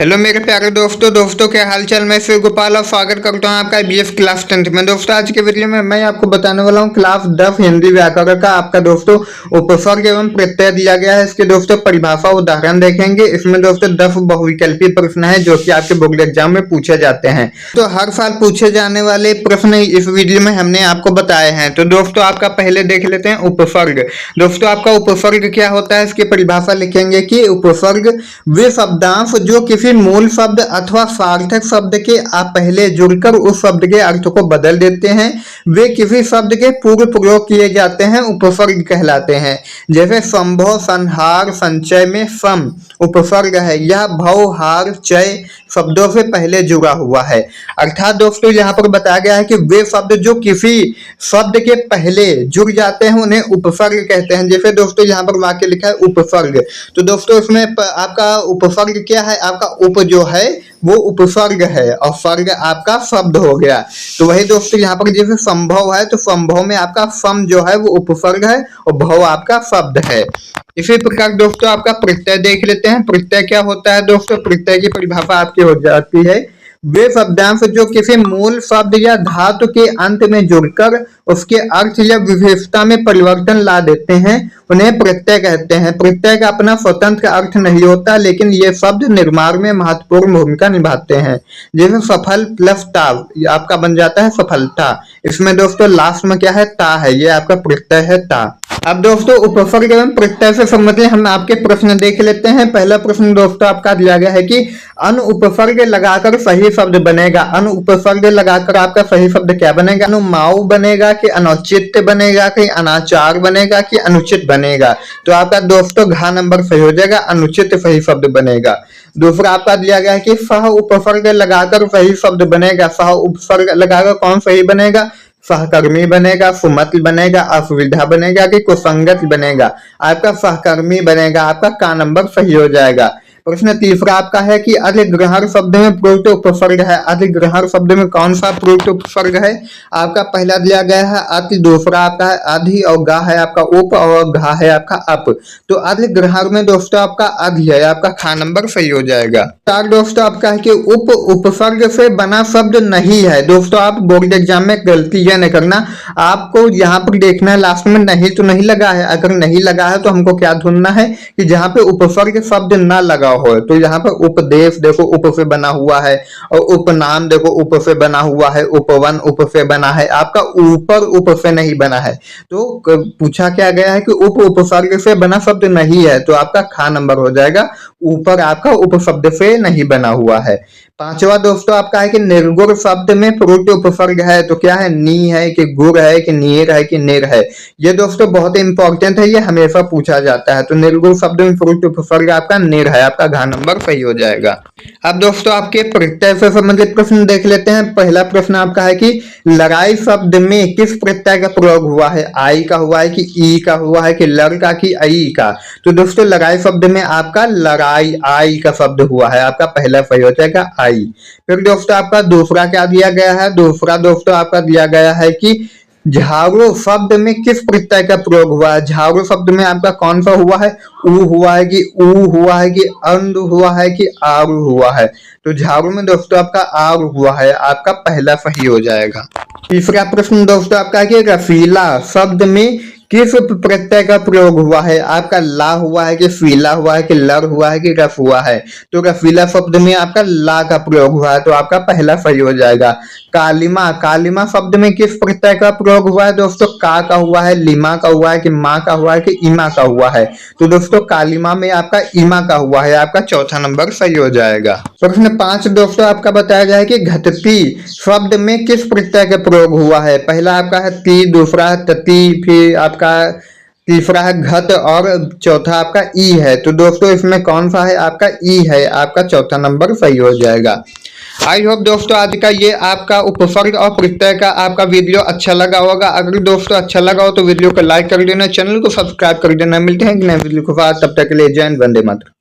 Hello मेरे प्यारे दोस्तों क्या हालचाल। मैं फिर गोपाल और स्वागत करता हूँ आपका बीएफ क्लास 10 में। दोस्तों आज के वीडियो में मैं आपको बताने वाला हूँ क्लास 10 हिंदी व्याकरण का आपका दोस्तों उपसर्ग एवं प्रत्यय दिया गया है। इसके दोस्तों परिभाषा उदाहरण देखेंगे। इसमें दोस्तों 10 बहुविकल्पीय प्रश्न है जो कि आपके बोर्ड एग्जाम में पूछे जाते हैं। तो हर साल पूछे जाने वाले प्रश्न इस वीडियो में हमने आपको बताए हैं। तो दोस्तों आपका पहले देख लेते हैं उपसर्ग। दोस्तों आपका उपसर्ग क्या होता है, इसकी परिभाषा लिखेंगे कि उपसर्ग वे शब्दांश जो किसी मूल शब्द अथवा सार्थक शब्द के आप पहले जुड़कर उस शब्द के अर्थ को बदल देते हैं, वे किसी शब्द के पूर्व प्रयोग किए जाते हैं, उपसर्ग कहलाते हैं। जैसे संभव, संहार, संचय में सम उपसर्ग है। यह भव, हार, चय शब्दों से पहले जुड़ा हुआ है। अर्थात दोस्तों यहाँ पर बताया गया है कि वे शब्द जो किसी शब्द के पहले जुड़ जाते हैं उन्हें उपसर्ग कहते हैं। जैसे दोस्तों यहाँ पर वाक्य लिखा है उपसर्ग, तो दोस्तों इसमें आपका उपसर्ग क्या है, आपका उप जो है वो उपसर्ग है और सर्ग आपका शब्द हो गया। तो वही दोस्तों यहाँ पर जैसे संभव है तो संभव में आपका सम जो है वो उपसर्ग है और भव आपका शब्द है। इसी प्रकार दोस्तों आपका प्रत्यय देख लेते हैं। प्रत्यय क्या होता है दोस्तों, प्रत्यय की परिभाषा आपकी हो जाती है वे शब्दांश जो किसी मूल शब्द या धातु के अंत में जुड़कर उसके अर्थ या विशेषता में परिवर्तन ला देते हैं उन्हें प्रत्यय कहते हैं। प्रत्यय का अपना स्वतंत्र अर्थ नहीं होता, लेकिन ये शब्द निर्माण में महत्वपूर्ण भूमिका निभाते हैं। जैसे सफल प्लस ता आपका बन जाता है सफलता। इसमें दोस्तों लास्ट में क्या है, ता है, ये आपका प्रत्यय है ता। अब दोस्तों उपसर्ग एवं प्रत्यय से संबंधित हम आपके प्रश्न देख लेते हैं। पहला प्रश्न दोस्तों आपका दिया गया है कि अन उपसर्ग लगाकर सही शब्द बनेगा। अन उपसर्ग लगाकर आपका सही शब्द क्या बनेगा, अनुमाऊ बनेगा कि अनुचित बनेगा कि अनाचार बनेगा कि अनुचित बनेगा। तो आपका दोस्तों घ नंबर सही हो जाएगा, अनुचित सही शब्द बनेगा। दूसरा आपका दिया गया है कि सह उपसर्ग लगाकर सही शब्द बनेगा। सह उपसर्ग लगाकर कौन सही बनेगा, सहकर्मी बनेगा, सुमत बनेगा, असुविधा बनेगा कि कुसंगत बनेगा। आपका सहकर्मी बनेगा, आपका का नंबर सही हो जाएगा। प्रश्न तीसरा आपका है कि अधिग्रहण शब्द में प्रयुक्त उपसर्ग है। अधिग्रहण शब्द में कौन सा प्रयुक्त उपसर्ग है, आपका पहला दिया गया है अति, दूसरा आपका है अधि और गा है आपका उप और घा है आपका अप। तो अधिग्रहण में दोस्तों आपका अधि है, आपका खा नंबर सही हो जाएगा। चार दोस्तों आपका है कि उप उपसर्ग से बना शब्द नहीं है। दोस्तों आप बोर्ड एग्जाम में गलती यह नहीं करना, आपको यहाँ पर देखना है लास्ट में नहीं तो नहीं लगा है। अगर नहीं लगा है तो हमको क्या ढूंढना है कि जहाँ पे उपसर्ग शब्द ना लगा हो। तो यहाँ पर उपदेश देखो उप से बना हुआ है और उपनाम देखो उप से बना हुआ है, उपवन उप से बना है, आपका ऊपर उप से नहीं बना है। तो पूछा क्या गया है कि उप उपसर्ग से बना शब्द नहीं है, तो आपका खा नंबर हो जाएगा, ऊपर आपका उपशब्द से नहीं बना हुआ है। पांचवा दोस्तों आपका है कि निर्गुण शब्द में प्रयुक्त उपसर्ग है। तो क्या है, नी है कि गुर है कि नीर है कि निर है। ये दोस्तों बहुत इंपॉर्टेंट है, ये हमेशा पूछा जाता है। तो निर्गुण शब्द में प्रयुक्त उपसर्ग आपका निर है, आपका घ नंबर सही हो जाएगा। अब दोस्तों आपके प्रत्यय से संबंधित प्रश्न देख लेते हैं। पहला प्रश्न आपका है कि लड़ाई शब्द में किस प्रत्यय का प्रयोग हुआ है। आई का हुआ है कि ई का हुआ है कि लड़ का कि आई का। तो दोस्तों लड़ाई शब्द में आपका लड़ाई आई का शब्द हुआ है, आपका पहला सही हो जाएगा आई। फिर दोस्तों आपका दूसरा क्या दिया गया है, दूसरा दोस्तों आपका दिया गया है कि झाड़ू शब्द में किस प्रत्यय का प्रयोग हुआ है। झाड़ू शब्द में आपका कौन सा हुआ है, ऊ हुआ है कि ऊ हुआ है कि अंध हुआ है कि आरु हुआ है। तो झाड़ू में दोस्तों आपका आरु हुआ है, आपका पहला सही हो जाएगा। तीसरा प्रश्न दोस्तों आपका है कि रफीला शब्द में किस प्रत्यय का प्रयोग हुआ है। आपका ला हुआ है कि फीला हुआ है कि लर हुआ है कि रफ हुआ है। तो रफीला शब्द में आपका ला का प्रयोग हुआ है, तो आपका पहला सही हो जाएगा। कालिमा, कालिमा शब्द में किस प्रत्यय का प्रयोग हुआ है दोस्तों, का हुआ है, लिमा का हुआ है कि माँ का हुआ है कि इमा का हुआ है। तो दोस्तों कालिमा में आपका इमा का हुआ है, आपका चौथा नंबर सही हो जाएगा। प्रश्न 5 दोस्तों आपका बताया गया है कि घटती शब्द में किस प्रत्यय का प्रयोग हुआ है। पहला आपका है ती, दूसरा है तती, फिर आपका तीसरा है घट और चौथा आपका ई है। तो दोस्तों इसमें कौन सा है, आपका ई है, आपका चौथा नंबर सही हो जाएगा। आई होप दोस्तों आज का ये आपका उपसर्ग और प्रत्यय का आपका वीडियो अच्छा लगा होगा। अगर दोस्तों अच्छा लगा हो तो वीडियो को लाइक कर देना, चैनल को सब्सक्राइब कर देना। मिलते हैं नए वीडियो के बाद, तब तक के लिए जय हिंद, वंदे मातरम।